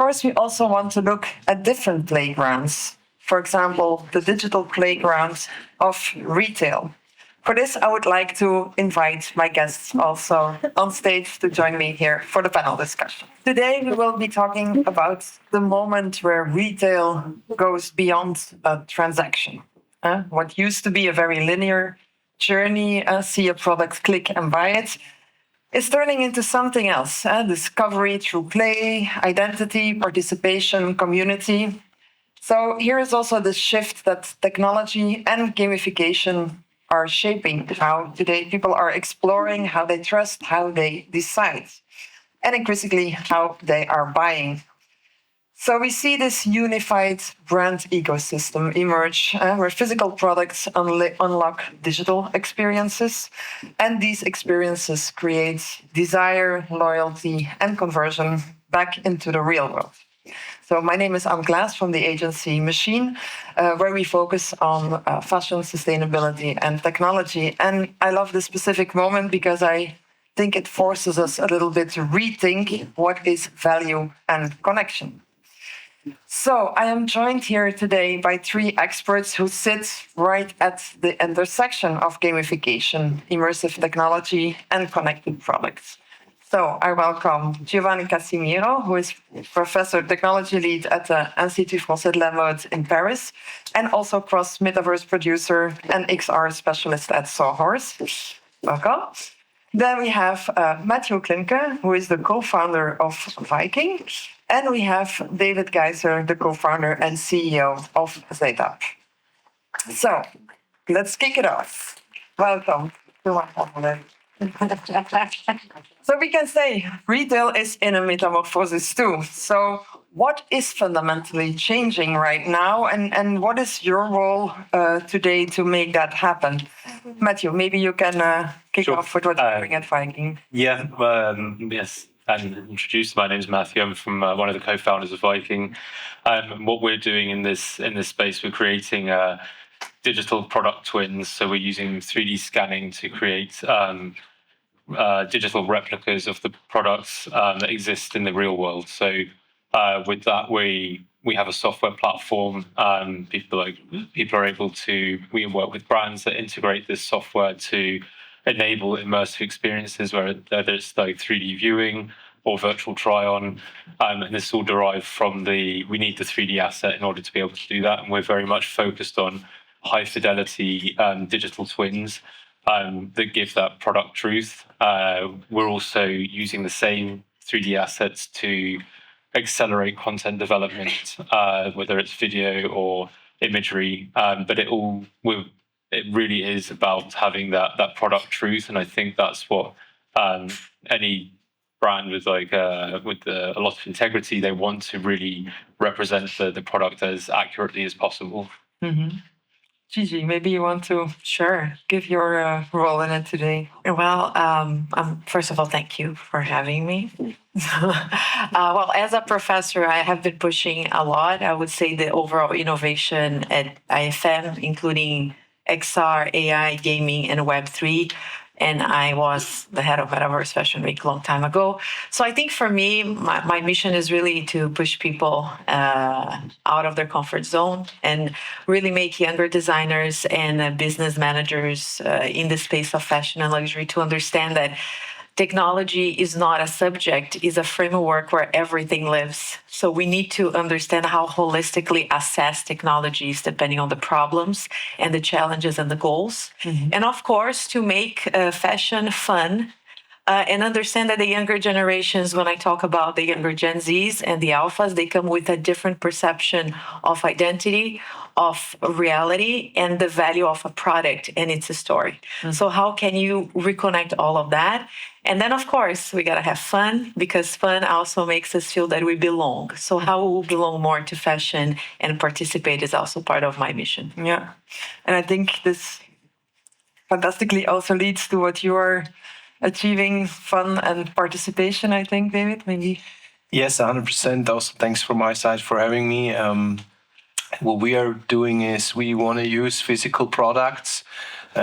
course, we also want to look at different playgrounds. For example, the digital playground of retail. For this, I would like to invite my guests also on stage to join me here for the panel discussion. Today, we will be talking about the moment where retail goes beyond a transaction. What used to be a very linear journey, see a product, click and buy it, is turning into something else. Discovery through play, identity, participation, community. So here is also the shift that technology and gamification are shaping how today people are exploring, how they trust, how they decide, and increasingly how they are buying. So we see this unified brand ecosystem emerge where physical products unlock digital experiences, and these experiences create desire, loyalty, and conversion back into the real world. So my name is Ann Claes from the agency Masjien, where we focus on fashion, sustainability, and technology. And I love this specific moment because I think it forces us a little bit to rethink what is value and connection. So I am joined here today by three experts who sit right at the intersection of gamification, immersive technology, and connected products. So I welcome Giovanna Casimiro, who is Professor Technology Lead at the Institut Francais de la Mode in Paris, and also cross-metaverse producer and XR specialist at Sawhorse. Welcome. Then we have Matthew Klimpke, who is the co-founder of Vyking, and we have David Geisser, the co-founder and CEO of ZATAP. So let's kick it off. Welcome to my panel. So we can say retail is in a metamorphosis too. So what is fundamentally changing right now, and what is your role today to make that happen? Matthew, maybe you can kick off with what you're doing at Vyking. Yes. And introduced, my name is Matthew. I'm from one of the co-founders of Vyking. What we're doing in this space, we're creating digital product twins. So we're using 3D scanning to create digital replicas of the products that exist in the real world. So with that, we have a software platform. People are able to. We work with brands that integrate this software to enable immersive experiences, whether it's like 3D viewing or virtual try-on, and this is all derived from we need the 3D asset in order to be able to do that, and we're very much focused on high-fidelity digital twins that give that product truth. We're also using the same 3D assets to accelerate content development, whether it's video or imagery, but it really is about having that product truth, and I think that's what any brand with a lot of integrity, they want to really represent the product as accurately as possible. Mm-hmm. Gigi, maybe you want to give your role in it today. Well, first of all, thank you for having me. Well, as a professor, I have been pushing a lot. I would say the overall innovation at IFM, including XR, AI, gaming, and Web3. And I was the head of Metaverse Fashion Week a long time ago. So I think for me, my mission is really to push people out of their comfort zone and really make younger designers and business managers in the space of fashion and luxury to understand that technology is not a subject, is a framework where everything lives. So we need to understand how holistically assess technologies depending on the problems and the challenges and the goals. Mm-hmm. And of course, to make fashion fun and understand that the younger generations, when I talk about the younger Gen Zs and the alphas, they come with a different perception of identity, of reality, and the value of a product and its a story. Mm-hmm. So how can you reconnect all of that? And then, of course, we got to have fun, because fun also makes us feel that we belong. So how we will belong more to fashion and participate is also part of my mission. Yeah. And I think this fantastically also leads to what you are achieving, fun and participation, I think, David, maybe? Yes, 100%. Also, thanks from my side for having me. What we are doing is we want to use physical products,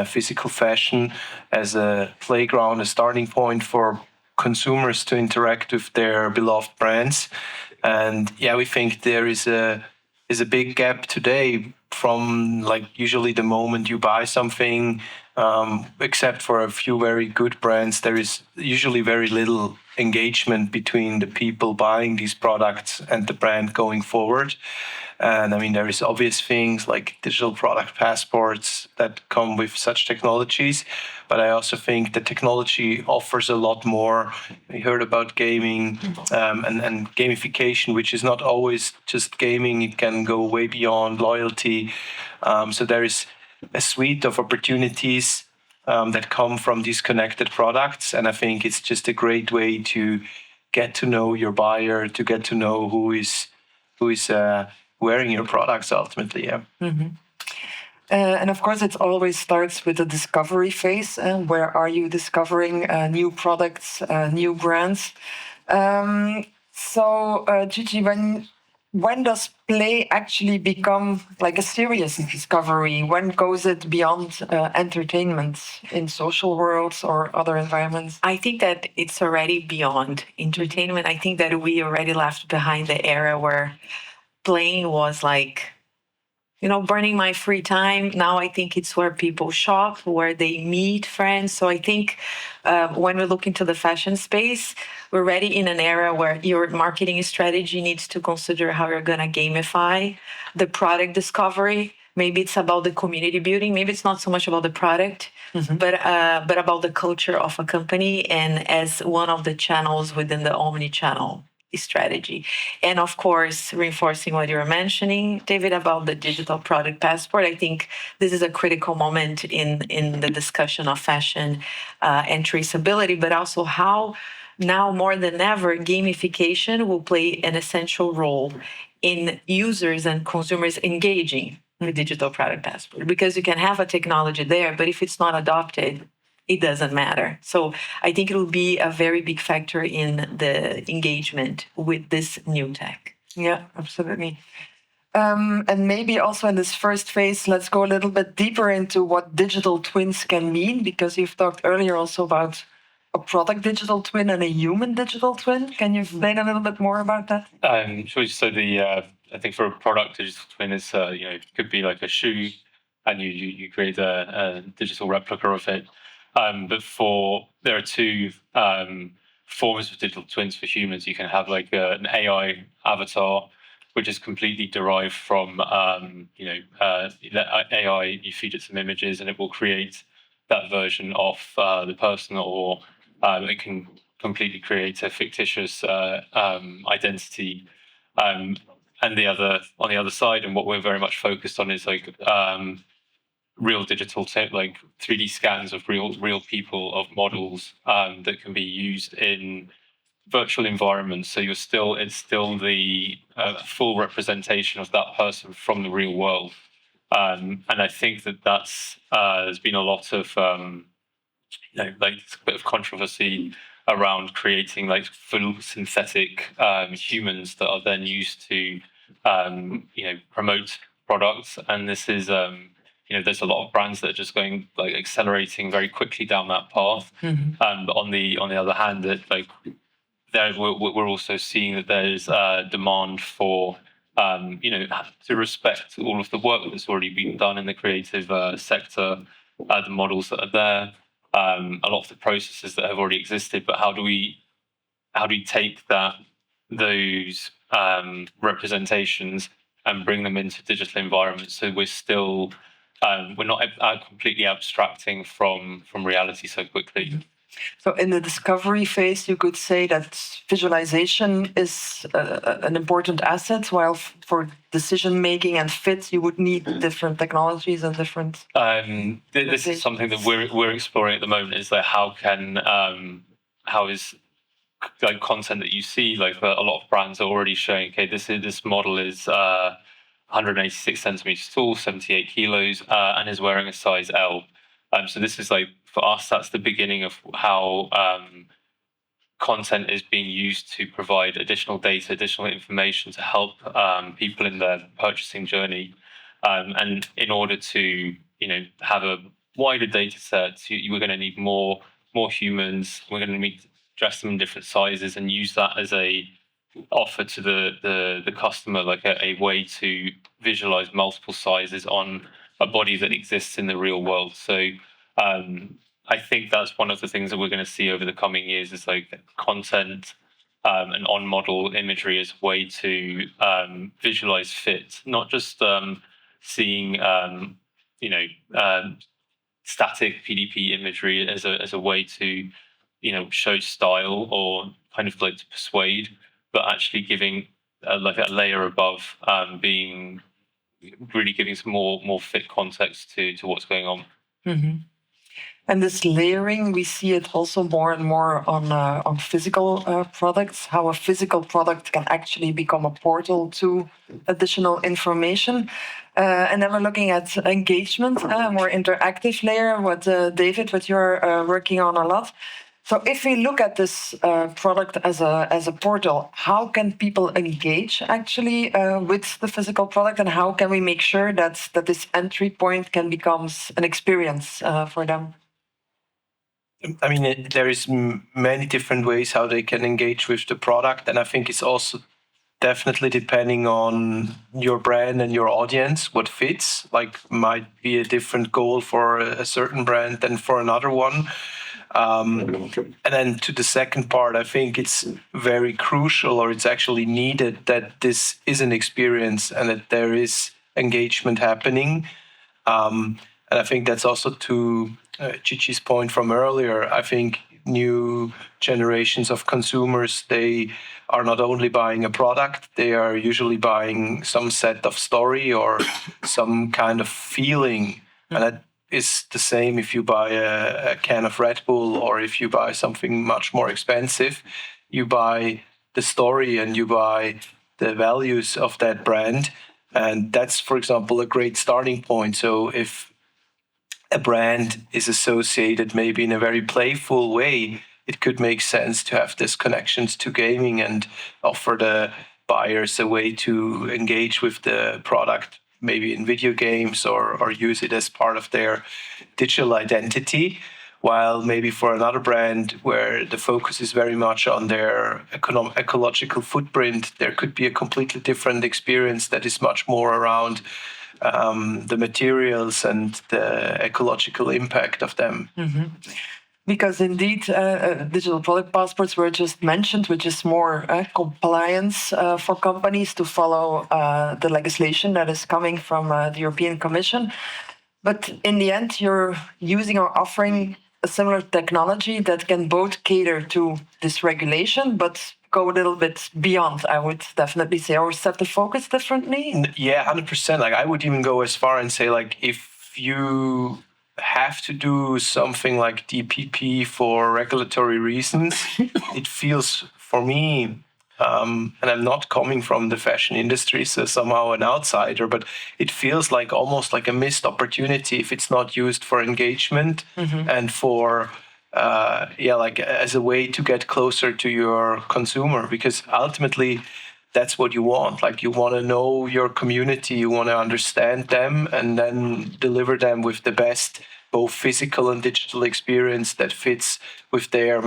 physical fashion as a playground, a starting point for consumers to interact with their beloved brands. And yeah, we think there is a big gap today from like usually the moment you buy something, except for a few very good brands, there is usually very little engagement between the people buying these products and the brand going forward. And I mean, there is obvious things like digital product passports that come with such technologies. But I also think the technology offers a lot more. We heard about gaming and gamification, which is not always just gaming. It can go way beyond loyalty. So there is a suite of opportunities that come from these connected products. And I think it's just a great way to get to know your buyer, to get to know who is wearing your products ultimately. Yeah. And of course, it always starts with the discovery phase. Where are you discovering new products, new brands? Gigi, when does play actually become like a serious discovery? When goes it beyond entertainment in social worlds or other environments? I think that it's already beyond entertainment. I think that we already left behind the era where playing was like, burning my free time. Now I think it's where people shop, where they meet friends. So I think when we look into the fashion space, we're already in an era where your marketing strategy needs to consider how you're going to gamify the product discovery. Maybe it's about the community building. Maybe it's not so much about the product, but about the culture of a company and as one of the channels within the omni-channel strategy. And of course, reinforcing what you were mentioning, David, about the digital product passport, I think this is a critical moment in the discussion of fashion and traceability, but also how now more than ever, gamification will play an essential role in users and consumers engaging with digital product passport. Because you can have a technology there, but if it's not adopted, it doesn't matter. So I think it will be a very big factor in the engagement with this new tech. Yeah, absolutely. And maybe also in this first phase, let's go a little bit deeper into what digital twins can mean, because you've talked earlier also about a product digital twin and a human digital twin. Can you explain a little bit more about that? Sure. So I think for a product digital twin is it could be like a shoe, and you create a digital replica of it. But there are two forms of digital twins for humans. You can have like an AI avatar, which is completely derived from the AI. You feed it some images, and it will create that version of the person, or it can completely create a fictitious identity. And on the other side, and what we're very much focused on is like real digital like 3D scans of real people, of models that can be used in virtual environments. So it's still the full representation of that person from the real world. And I think that's there's been a lot of like a bit of controversy around creating like full synthetic humans that are then used to promote products. And this is there's a lot of brands that are just going like accelerating very quickly down that path. But on the other hand, that like we're also seeing that there's demand for to respect all of the work that's already been done in the creative sector, the models that are there, a lot of the processes that have already existed. But how do we take those representations and bring them into digital environments, so we're not completely abstracting from reality so quickly. So in the discovery phase, you could say that visualization is an important asset, while for decision making and fit, you would need different technologies and different. This is something that we're exploring at the moment. Is like how is like content that you see, like a lot of brands are already showing, okay, this model is 186 centimeters tall, 78 kilos, and is wearing a size L. So this is like, for us, that's the beginning of how content is being used to provide additional data, additional information to help people in their purchasing journey. And in order to have a wider data set, we're going to need more humans. We're going to need to dress them in different sizes and use that as a offer to the customer like a way to visualize multiple sizes on a body that exists in the real world. So I think that's one of the things that we're going to see over the coming years is like content and on-model imagery as a way to visualize fit, not just seeing static PDP imagery as a way to show style or kind of like to persuade, but actually giving like a layer above, being really giving some more fit context to what's going on. Mm-hmm. And this layering, we see it also more and more on physical products, how a physical product can actually become a portal to additional information. And then we're looking at engagement, a more interactive layer, what David, what you're working on a lot. So if we look at this product as a portal, how can people engage actually with the physical product, and how can we make sure that this entry point can become an experience for them? I mean, there is many different ways how they can engage with the product, and I think it's also definitely depending on your brand and your audience, what fits. Like, might be a different goal for a certain brand than for another one. And then to the second part, I think it's very crucial, or it's actually needed, that this is an experience and that there is engagement happening. And I think that's also to Chichi's point from earlier. I think new generations of consumers, they are not only buying a product, they are usually buying some set of story or some kind of feeling. And that is the same if you buy a can of Red Bull or if you buy something much more expensive. You buy the story and you buy the values of that brand. And that's, for example, a great starting point. So if a brand is associated maybe in a very playful way, it could make sense to have these connections to gaming and offer the buyers a way to engage with the product, maybe in video games, or use it as part of their digital identity. While maybe for another brand where the focus is very much on their ecological footprint, there could be a completely different experience that is much more around the materials and the ecological impact of them. Mm-hmm. Because indeed, digital product passports were just mentioned, which is more compliance for companies to follow the legislation that is coming from the European Commission. But in the end, you're using or offering a similar technology that can both cater to this regulation, but go a little bit beyond, I would definitely say, or set the focus differently. Yeah, 100%. Like, I would even go as far and say, like, if you have to do something like DPP for regulatory reasons, it feels for me, and I'm not coming from the fashion industry, so somehow an outsider, but it feels like almost like a missed opportunity if it's not used for engagement and for like as a way to get closer to your consumer, because ultimately that's what you want. Like, you want to know your community, you want to understand them, and then deliver them with the best, both physical and digital experience that fits with their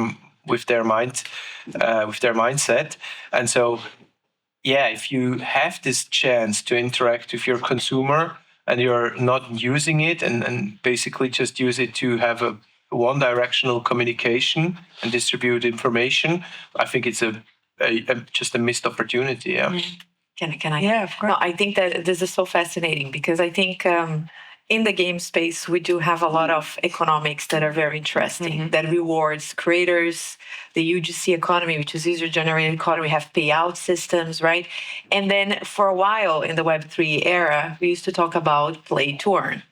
mindset. And so, yeah, if you have this chance to interact with your consumer and you're not using it and basically just use it to have a one-directional communication and distribute information, I think it's just a missed opportunity. Yeah. Can I? Yeah, of course. No, I think that this is so fascinating because I think in the game space, we do have a lot of economics that are very interesting, that rewards creators, the UGC economy, which is user-generated economy. We have payout systems, right? And then for a while in the Web3 era, we used to talk about play to earn.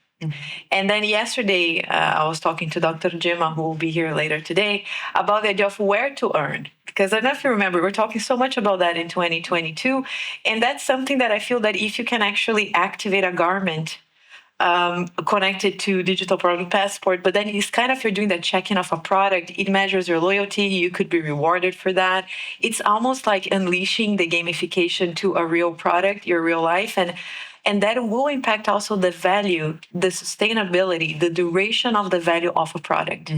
And then yesterday, I was talking to Dr. Gemma, who will be here later today, about the idea of where to earn. Because I don't know if you remember, we're talking so much about that in 2022. And that's something that I feel that if you can actually activate a garment connected to digital product passport, but then it's kind of, you're doing the check-in of a product, it measures your loyalty, you could be rewarded for that. It's almost like unleashing the gamification to a real product, your real life. And And that will impact also the value, the sustainability, the duration of the value of a product.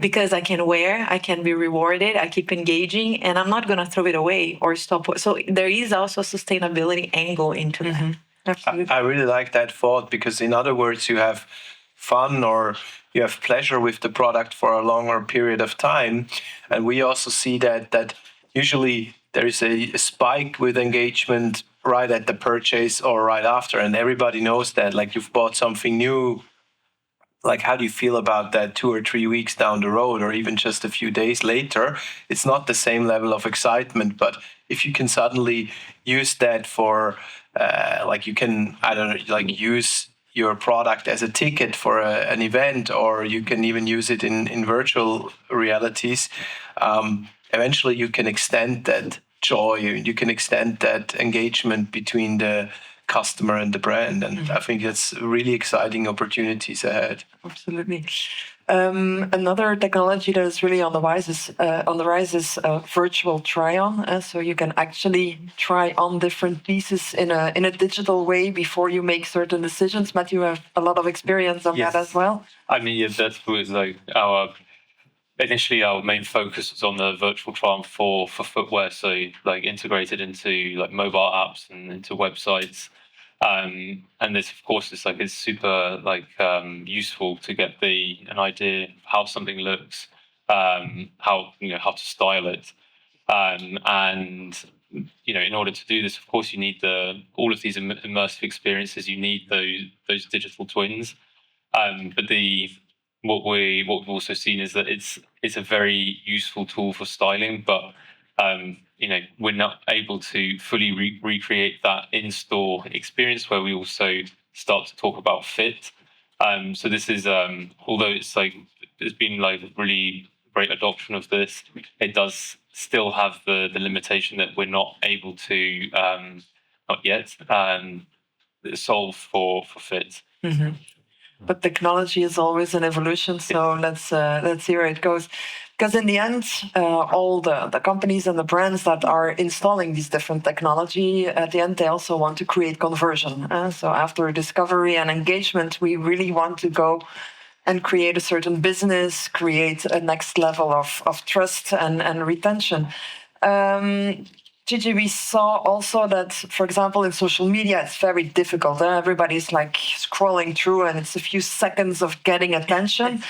Because I can wear, I can be rewarded, I keep engaging, and I'm not going to throw it away or stop. So there is also a sustainability angle into that. Absolutely. I really like that thought, because in other words, you have fun or you have pleasure with the product for a longer period of time. And we also see that usually there is a spike with engagement right at the purchase or right after. And everybody knows that, like, you've bought something new. Like, how do you feel about that 2 or 3 weeks down the road, or even just a few days later? It's not the same level of excitement. But if you can suddenly use that for, like, you can, I don't know, like, use your product as a ticket for an event, or you can even use it in virtual realities, eventually you can extend that joy, you can extend that engagement between the customer and the brand. And I think that's really exciting opportunities ahead. Absolutely. Another technology that is really on the rise is virtual try-on. So you can actually try on different pieces in a digital way before you make certain decisions. Matt, you have a lot of experience on that as well. I mean, yeah, that was like initially our main focus was on the virtual try-on for footwear, so like integrated into like mobile apps and into websites. And this, of course, is like it's super like useful to get an idea of how something looks, how how to style it, and in order to do this, of course, you need all of these immersive experiences. You need those digital twins, but what we've also seen is that it's a very useful tool for styling, but we're not able to fully recreate that in-store experience where we also start to talk about fit. So this is although there's been like really great adoption of this, it does still have the limitation that we're not able to not yet solve for fit. But technology is always an evolution, so let's see where it goes. Because in the end, all the companies and the brands that are installing these different technology, at the end, they also want to create conversion. So after discovery and engagement, we really want to go and create a certain business, create a next level of trust and retention. Gigi, we saw also that, for example, in social media, it's very difficult. Everybody's like scrolling through and it's a few seconds of getting attention.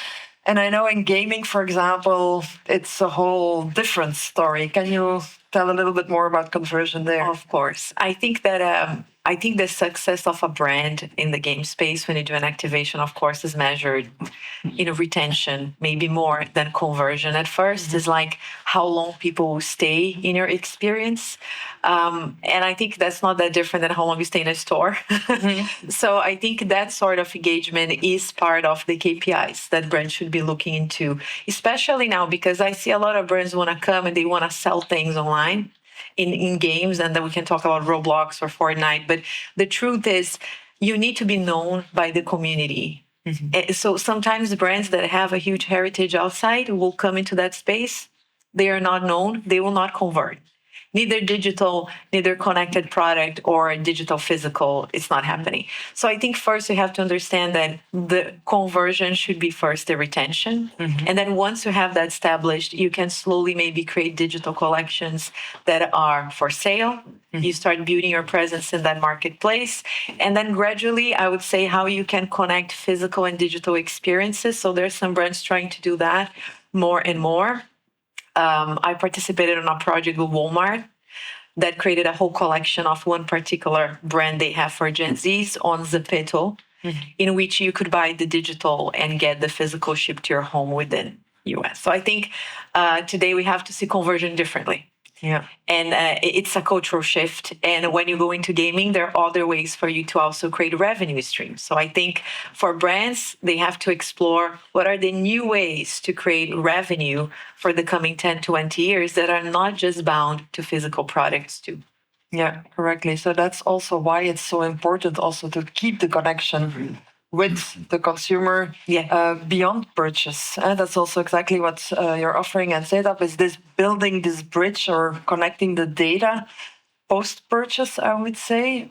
And I know in gaming, for example, it's a whole different story. Can you tell a little bit more about conversion there? Of course. I think that the success of a brand in the game space when you do an activation, of course, is measured retention, maybe more than conversion at first, is like how long people will stay in your experience. And I think that's not that different than how long you stay in a store. So I think that sort of engagement is part of the KPIs that brands should be looking into, especially now, because I see a lot of brands want to come and they want to sell things online in games, and then we can talk about Roblox or Fortnite. But the truth is, you need to be known by the community. So sometimes brands that have a huge heritage outside will come into that space. They are not known. They will not convert. Neither digital, neither connected product or digital physical, it's not happening. So I think first you have to understand that the conversion should be first the retention. And then once you have that established, you can slowly maybe create digital collections that are for sale. You start building your presence in that marketplace. And then gradually, I would say how you can connect physical and digital experiences. So there's some brands trying to do that more and more. I participated on a project with Walmart that created a whole collection of one particular brand they have for Gen Zs on Zepeto, in which you could buy the digital and get the physical shipped to your home within US. So I think today we have to see conversion differently. Yeah. And it's a cultural shift. And when you go into gaming, there are other ways for you to also create revenue streams. So I think for brands, they have to explore what are the new ways to create revenue for the coming 10, 20 years that are not just bound to physical products too. Yeah, correctly. So that's also why it's so important also to keep the connection with the consumer beyond purchase. And that's also exactly what you're offering at ZATAP, is this building this bridge or connecting the data post-purchase, I would say.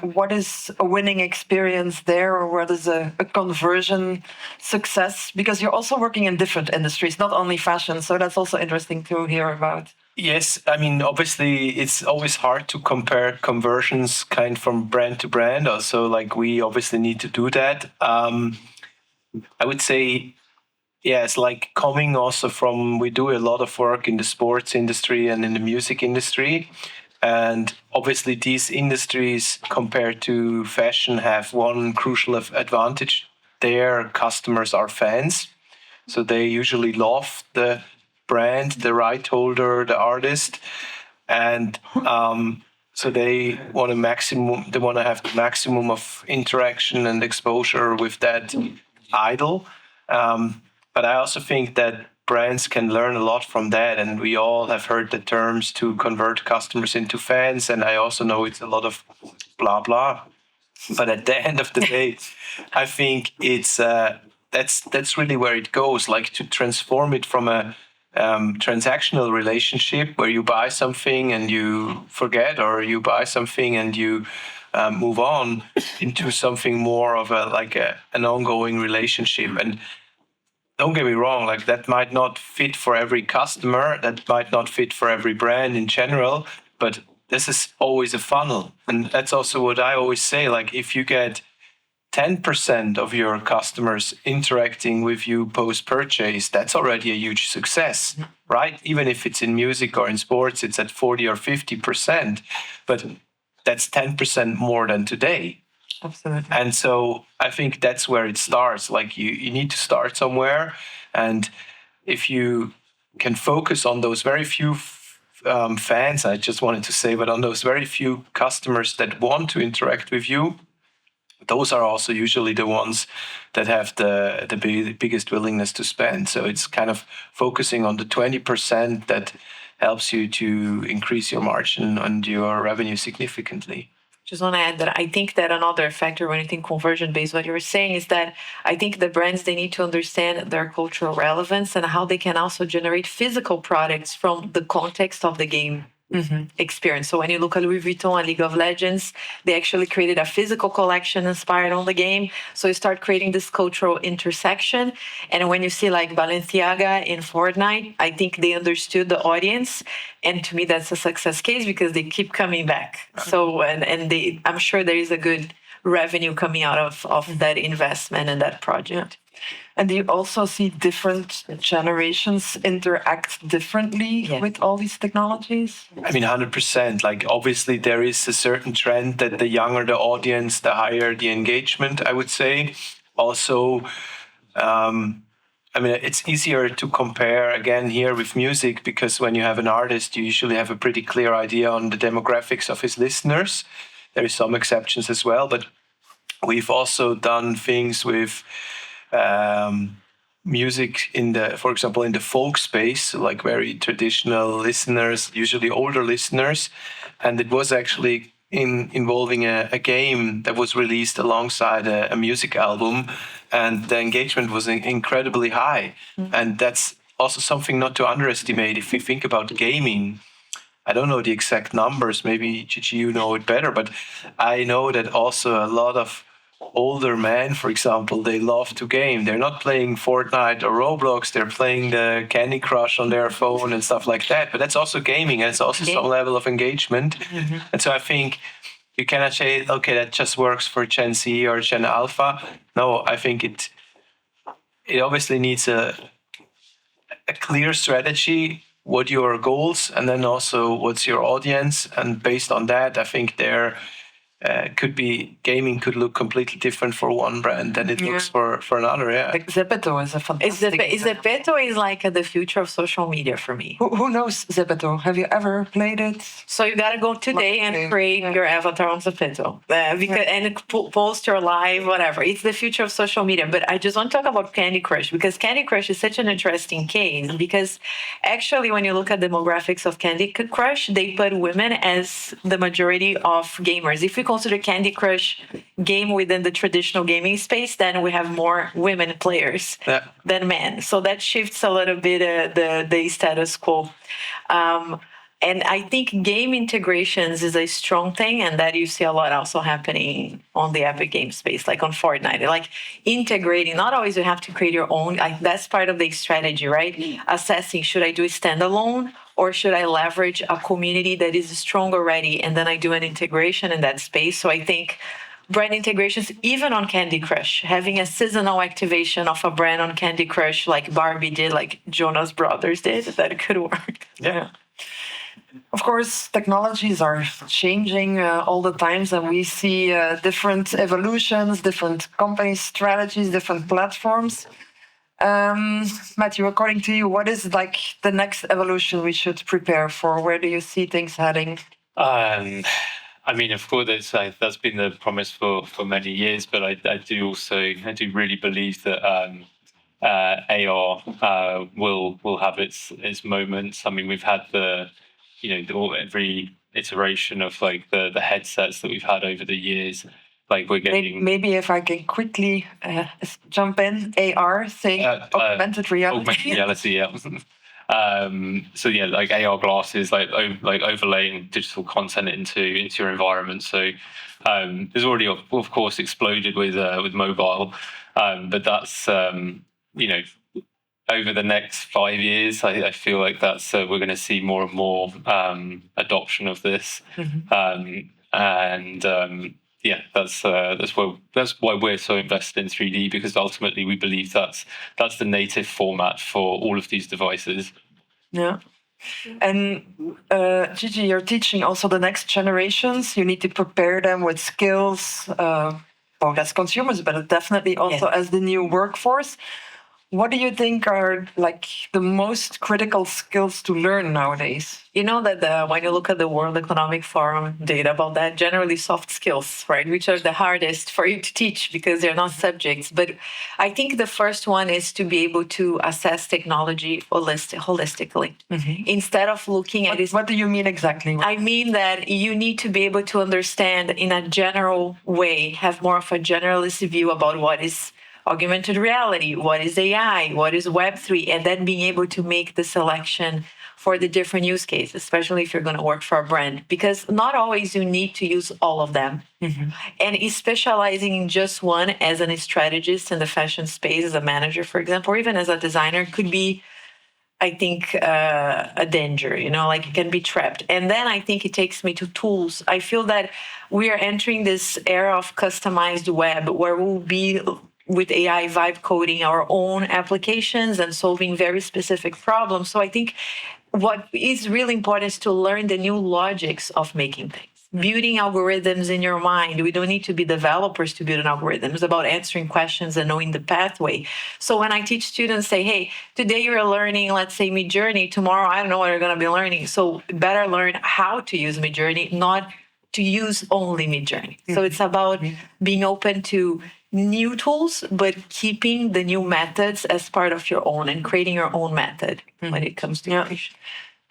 What is a winning experience there, or what is a conversion success? Because you're also working in different industries, not only fashion. So that's also interesting to hear about. Yes, I mean, obviously, it's always hard to compare conversions kind from brand to brand. Also, like we obviously need to do that. I would say, yeah, it's like coming also from, we do a lot of work in the sports industry and in the music industry. And obviously, these industries compared to fashion have one crucial advantage. Their customers are fans. So they usually love the brand, the right holder, the artist. And so they want to have the maximum of interaction and exposure with that idol. But I also think that brands can learn a lot from that. And we all have heard the terms to convert customers into fans. And I also know it's a lot of blah, blah. But at the end of the day, I think it's that's really where it goes, like to transform it from a transactional relationship where you buy something and you forget, or you buy something and you move on, into something more of an ongoing relationship. And don't get me wrong, like that might not fit for every customer, that might not fit for every brand in general, but this is always a funnel. And that's also what I always say, like if you get 10% of your customers interacting with you post-purchase, that's already a huge success, right? Even if it's in music or in sports, it's at 40 or 50%, but that's 10% more than today. Absolutely. And so I think that's where it starts. Like you need to start somewhere. And if you can focus on those very few fans, I just wanted to say, but on those very few customers that want to interact with you, those are also usually the ones that have the biggest willingness to spend. So it's kind of focusing on the 20% that helps you to increase your margin and your revenue significantly. Just want to add that I think that another factor when you think conversion based, what you were saying is that I think the brands, they need to understand their cultural relevance and how they can also generate physical products from the context of the game experience. So when you look at Louis Vuitton and League of Legends, they actually created a physical collection inspired on the game. So you start creating this cultural intersection. And when you see like Balenciaga in Fortnite, I think they understood the audience. And to me, that's a success case because they keep coming back. So, I'm sure there is a good revenue coming out of that investment and that project. And do you also see different generations interact differently with all these technologies? I mean, 100%. Like, obviously, there is a certain trend that the younger the audience, the higher the engagement, I would say. Also, I mean, it's easier to compare again here with music because when you have an artist, you usually have a pretty clear idea on the demographics of his listeners. There is some exceptions as well, but we've also done things with music for example, in the folk space, like very traditional listeners, usually older listeners. And it was actually involving a game that was released alongside a music album. And the engagement was incredibly high. And that's also something not to underestimate. If you think about gaming, I don't know the exact numbers, maybe Gigi, you know it better, but I know that also a lot of older men, for example, they love to game. They're not playing Fortnite or Roblox, they're playing the Candy Crush on their phone and stuff like that. But that's also gaming, and it's also some level of engagement. And so I think you cannot say, okay, that just works for Gen Z or Gen Alpha. No, I think it obviously needs a clear strategy, what your goals, and then also what's your audience. And based on that, I think gaming could look completely different for one brand than it looks for another. Yeah. Like Zepeto is a fantastic. Zepeto is like the future of social media for me. Who knows Zepeto? Have you ever played it? So you gotta go today and create your avatar on Zepeto and post your live, whatever. It's the future of social media. But I just want to talk about Candy Crush because Candy Crush is such an interesting case because actually when you look at demographics of Candy Crush, they put women as the majority of gamers. If we consider Candy Crush game within the traditional gaming space, then we have more women players than men. So that shifts a little bit the status quo. And I think game integrations is a strong thing, and that you see a lot also happening on the epic game space, like on Fortnite. Like integrating, not always you have to create your own. Like that's part of the strategy, right? Assessing, should I do it standalone or should I leverage a community that is strong already, and then I do an integration in that space? So I think brand integrations, even on Candy Crush, having a seasonal activation of a brand on Candy Crush, like Barbie did, like Jonas Brothers did, that could work. Yeah. Of course, technologies are changing all the times, and we see different evolutions, different company strategies, different platforms. Matthew, according to you, what is like the next evolution we should prepare for? Where do you see things heading? I mean, of course, that's been the promise for many years, but I do really believe that AR will have its moments. I mean, we've had every iteration of like the headsets that we've had over the years. Like we're getting maybe if I can quickly jump in, AR, say augmented reality. Augmented reality, yeah. So yeah, like AR glasses, like overlaying digital content into your environment. So there's already of course exploded with mobile, but that's over the next 5 years, I feel like that's we're going to see more and more adoption of this, yeah, that's why we're so invested in 3D, because ultimately we believe that's the native format for all of these devices. Yeah. And Gigi, you're teaching also the next generations. You need to prepare them with skills, both as consumers, but definitely also as the new workforce. What do you think are like the most critical skills to learn nowadays? You know that when you look at the World Economic Forum data about that, generally soft skills, right, which are the hardest for you to teach because they're not subjects. But I think the first one is to be able to assess technology holistically, instead of looking at it. What do you mean exactly? I mean that you need to be able to understand in a general way, have more of a generalist view about what is augmented reality, what is AI, what is Web3, and then being able to make the selection for the different use cases, especially if you're going to work for a brand, because not always you need to use all of them. And specializing in just one as a strategist in the fashion space, as a manager, for example, or even as a designer could be, I think, a danger, like it can be trapped. And then I think it takes me to tools. I feel that we are entering this era of customized web where we'll be with AI vibe coding our own applications and solving very specific problems. So I think what is really important is to learn the new logics of making things. Building algorithms in your mind. We don't need to be developers to build an algorithm. It's about answering questions and knowing the pathway. So when I teach students, say, hey, today you're learning, let's say, Midjourney. Tomorrow, I don't know what you're going to be learning. So better learn how to use Midjourney, not to use only Midjourney. So it's about being open to new tools, but keeping the new methods as part of your own and creating your own method when it comes to creation.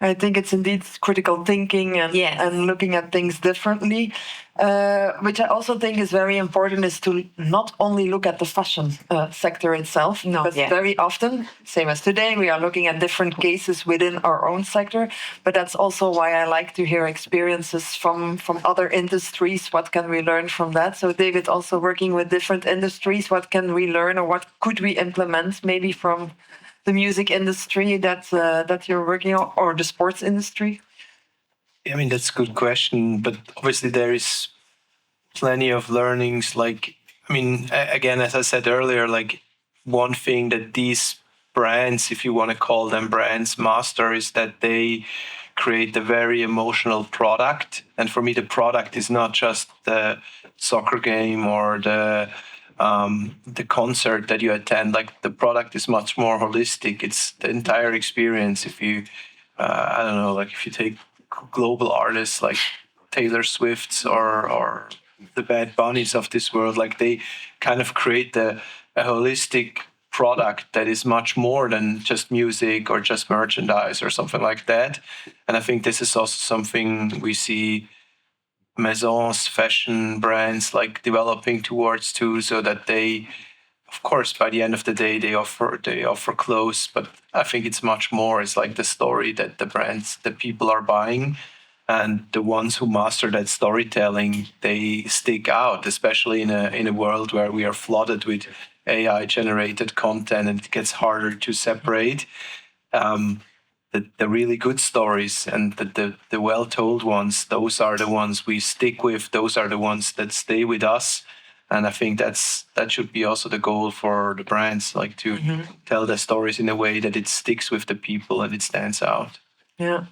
I think it's indeed critical thinking and looking at things differently, which I also think is very important, is to not only look at the fashion sector itself, because very often, same as today, we are looking at different cases within our own sector, but that's also why I like to hear experiences from other industries. What can we learn from that? So David, also working with different industries, what can we learn or what could we implement maybe from the music industry that you're working on, or the sports industry? I mean, that's a good question, but obviously there is plenty of learnings. Like, I mean, again, as I said earlier, like one thing that these brands, if you want to call them brands, master is that they create a very emotional product. And for me, the product is not just the soccer game or the concert that you attend. Like, the product is much more holistic. It's the entire experience. If you, I don't know, like if you take global artists like Taylor Swift's or the Bad Bunnies of this world, like they kind of create a holistic product that is much more than just music or just merchandise or something like that. And I think this is also something we see maisons, fashion brands like developing towards too, so that they of course, by the end of the day, they offer clothes, but I think it's much more. It's like the story that the brands, the people are buying, and the ones who master that storytelling, they stick out, especially in a world where we are flooded with AI generated content, and it gets harder to separate. The really good stories and the well told ones, those are the ones we stick with. Those are the ones that stay with us. And I think that should be also the goal for the brands, like to tell their stories in a way that it sticks with the people and it stands out. Yeah.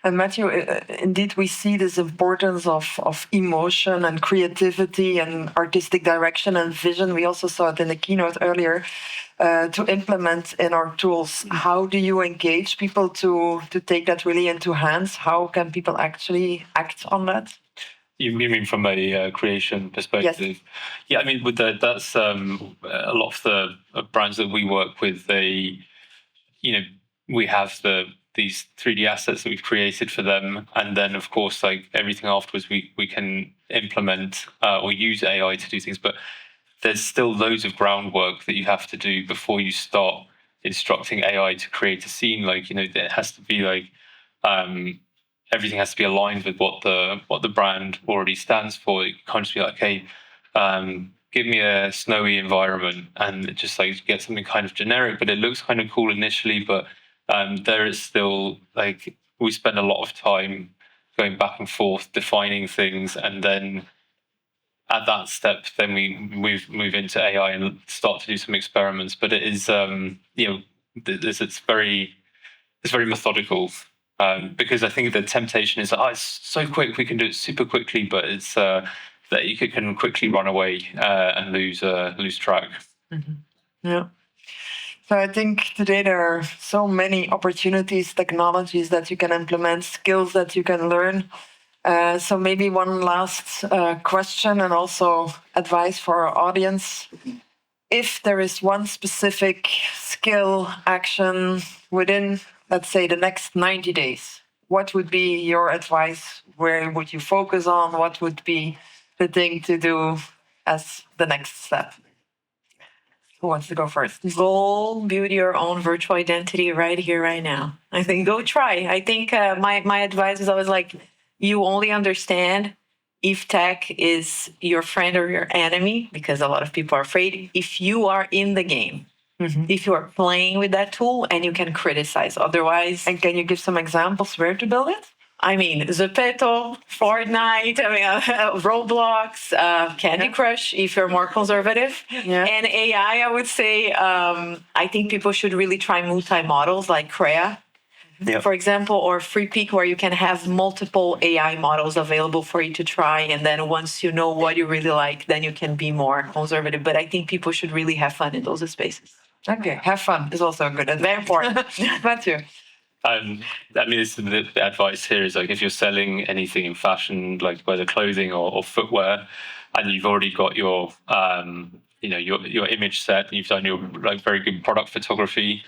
And Matthew, indeed, we see this importance of emotion and creativity and artistic direction and vision. We also saw it in the keynote earlier to implement in our tools. How do you engage people to take that really into hands? How can people actually act on that? You mean from a creation perspective? Yes. Yeah, I mean, with that's a lot of the brands that we work with. They, we have these 3D assets that we've created for them, and then of course, like everything afterwards, we can implement or use AI to do things. But there's still loads of groundwork that you have to do before you start instructing AI to create a scene. Like, it has to be like everything has to be aligned with what the brand already stands for. It can't just be like, hey, give me a snowy environment, and it just like get something kind of generic, but it looks kind of cool initially. But there is still like we spend a lot of time going back and forth defining things, and then at that step, then we move into AI and start to do some experiments. But it is, it's very methodical because I think the temptation is, it's so quick, we can do it super quickly, but it's that you can quickly run away and lose track. Mm-hmm. Yeah. So I think today there are so many opportunities, technologies that you can implement, skills that you can learn. So maybe one last question and also advice for our audience. If there is one specific skill, action within, let's say, the next 90 days, what would be your advice? Where would you focus on? What would be the thing to do as the next step? Who wants to go first? Go build your own virtual identity right here, right now. I think go try. I think my advice is always like, you only understand if tech is your friend or your enemy, because a lot of people are afraid, if you are in the game, if you are playing with that tool and you can criticize. Otherwise. And can you give some examples where to build it? I mean, Zepeto, Fortnite, Roblox, Candy Crush, if you're more conservative. Yeah. And AI, I would say, I think people should really try multi-models like Crea, for example, or FreePeak, where you can have multiple AI models available for you to try. And then once you know what you really like, then you can be more conservative. But I think people should really have fun in those spaces. Okay, have fun is also good. Very important. Matthew. I mean, the advice here is like if you're selling anything in fashion, like whether clothing or footwear, and you've already got your your image set, and you've done your like very good product photography,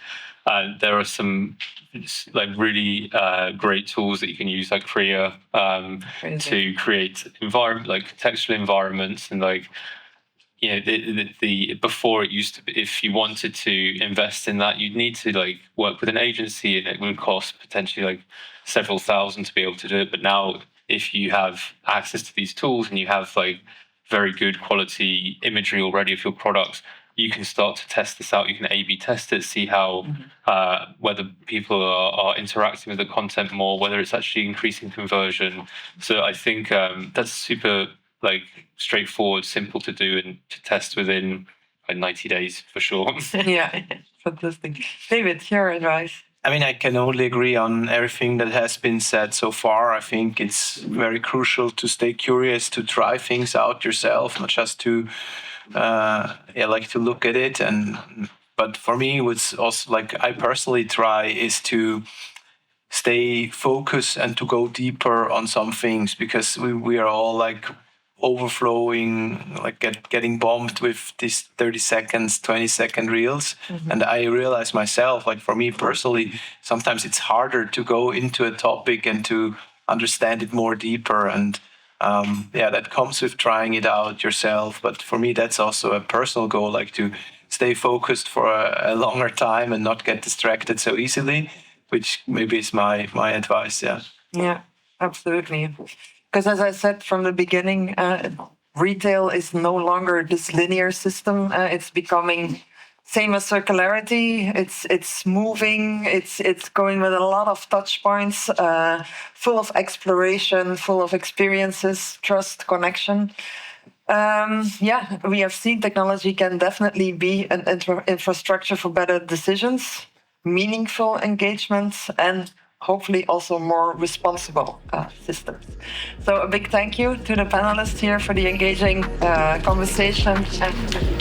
there are some like really great tools that you can use like Crea to create contextual environments and like. The before it used to be, if you wanted to invest in that, you'd need to like work with an agency, and it would cost potentially like several thousand to be able to do it. But now, if you have access to these tools and you have like very good quality imagery already of your products, you can start to test this out. You can A/B test it, see how whether people are interacting with the content more, whether it's actually increasing conversion. So I think that's super like straightforward, simple to do and to test within 90 days for sure. Yeah, fantastic. David, your advice? I mean, I can only agree on everything that has been said so far. I think it's very crucial to stay curious, to try things out yourself, not just to like to look at it. But for me, what's also like I personally try is to stay focused and to go deeper on some things, because we are all like overflowing, like getting bombed with these 30 seconds, 20-second reels. And I realize myself, like for me personally, sometimes it's harder to go into a topic and to understand it more deeper. And that comes with trying it out yourself. But for me, that's also a personal goal, like to stay focused for a longer time and not get distracted so easily, which maybe is my advice. Yeah. Yeah, absolutely. Because as I said from the beginning, retail is no longer this linear system. It's becoming same as circularity. It's moving. It's going with a lot of touch points, full of exploration, full of experiences, trust, connection. Yeah, we have seen technology can definitely be an infrastructure for better decisions, meaningful engagements, and hopefully also more responsible systems. So a big thank you to the panelists here for the engaging conversation and